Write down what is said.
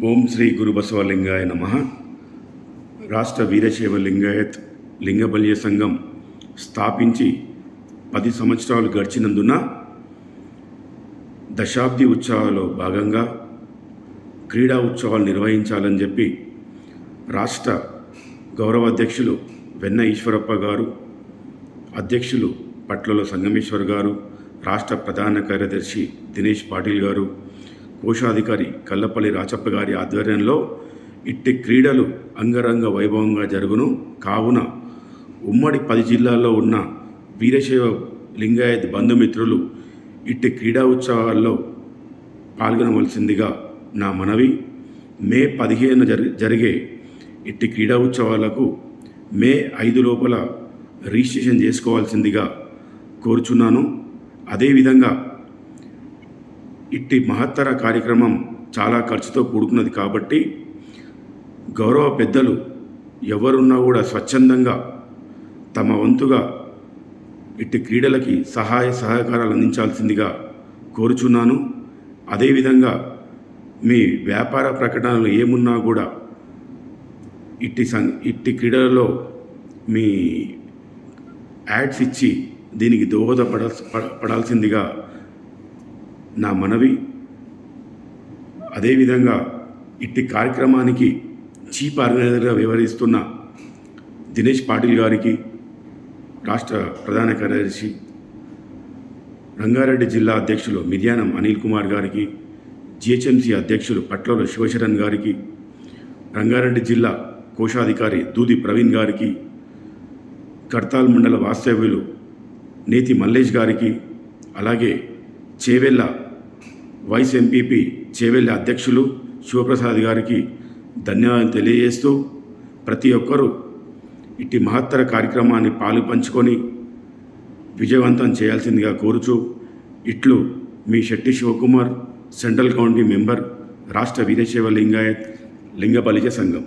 ఓం శ్రీ గురు బసవలింగాయ నమః. రాష్ట్ర వీరశైవ లింగాయత్ లింగబల్య సంఘం స్థాపించి 10 సంవత్సరాలు గడిచినందున దశాబ్ది ఉత్సవాల్లో భాగంగా క్రీడా ఉత్సవాలు నిర్వహించాలని చెప్పి రాష్ట్ర గౌరవ అధ్యక్షులు వెన్న ఈశ్వరప్ప గారు, అధ్యక్షులు పట్లలో సంగమేశ్వర్ గారు, రాష్ట్ర ప్రధాన కార్యదర్శి దినేష్ పాటిల్ గారు, కోశాధికారి కల్లపల్లి రాచప్ప గారి ఆధ్వర్యంలో ఇట్టి క్రీడలు అంగరంగ వైభవంగా జరుగును. కావున ఉమ్మడి 10 జిల్లాల్లో ఉన్న వీరశైవ లింగాయత్ బంధుమిత్రులు ఇట్టి క్రీడా ఉత్సవాల్లో పాల్గొనవలసిందిగా నా మనవి. మే 15 జరిగే ఇట్టి క్రీడా ఉత్సవాలకు మే 5 లోపల రిజిస్ట్రేషన్ చేసుకోవాల్సిందిగా కోరుచున్నాను. అదేవిధంగా ఇట్టి మహత్తర కార్యక్రమం చాలా ఖర్చుతో కూడుకున్నది కాబట్టి గౌరవ పెద్దలు ఎవరున్నా కూడా స్వచ్ఛందంగా తమ వంతుగా ఇట్టి క్రీడలకి సహాయ సహకారాలు అందించాల్సిందిగా కోరుచున్నాను. అదేవిధంగా మీ వ్యాపార ప్రకటనలు ఏమున్నా కూడా ఇట్టి క్రీడలలో మీ యాడ్స్ ఇచ్చి దీనికి దోహదపడాల్సిందిగా నా మనవి. అదేవిధంగా ఇట్టి కార్యక్రమానికి చీఫ్ ఆర్గనైజర్గా వ్యవహరిస్తున్న దినేష్ పాటిల్ గారికి, రాష్ట్ర ప్రధాన కార్యదర్శి రంగారెడ్డి జిల్లా అధ్యక్షులు మిర్యానం అనిల్ కుమార్ గారికి, జిహెచ్ఎంసీ అధ్యక్షులు పట్లలో శివశరణ్ గారికి, రంగారెడ్డి జిల్లా కోశాధికారి దూది ప్రవీణ్ గారికి, కడ్తాల్ మండల వాస్తవ్యులు నేతి మల్లేష్ గారికి, అలాగే చేవెళ్ళ వైస్ ఎంపీపీ చేవెళ్ళ అధ్యక్షులు శివప్రసాద్ గారికి ధన్యవాదాలు తెలియజేస్తూ ప్రతి ఒక్కరూ ఇట్టి మహత్తర కార్యక్రమాన్ని పాలు పంచుకొని విజయవంతం చేయాల్సిందిగా కోరుచు ఇట్లు మీ Shetty Shivakumar, central committee member, రాష్ట్ర వీరశైవ లింగాయత్ లింగబలిజ సంఘం.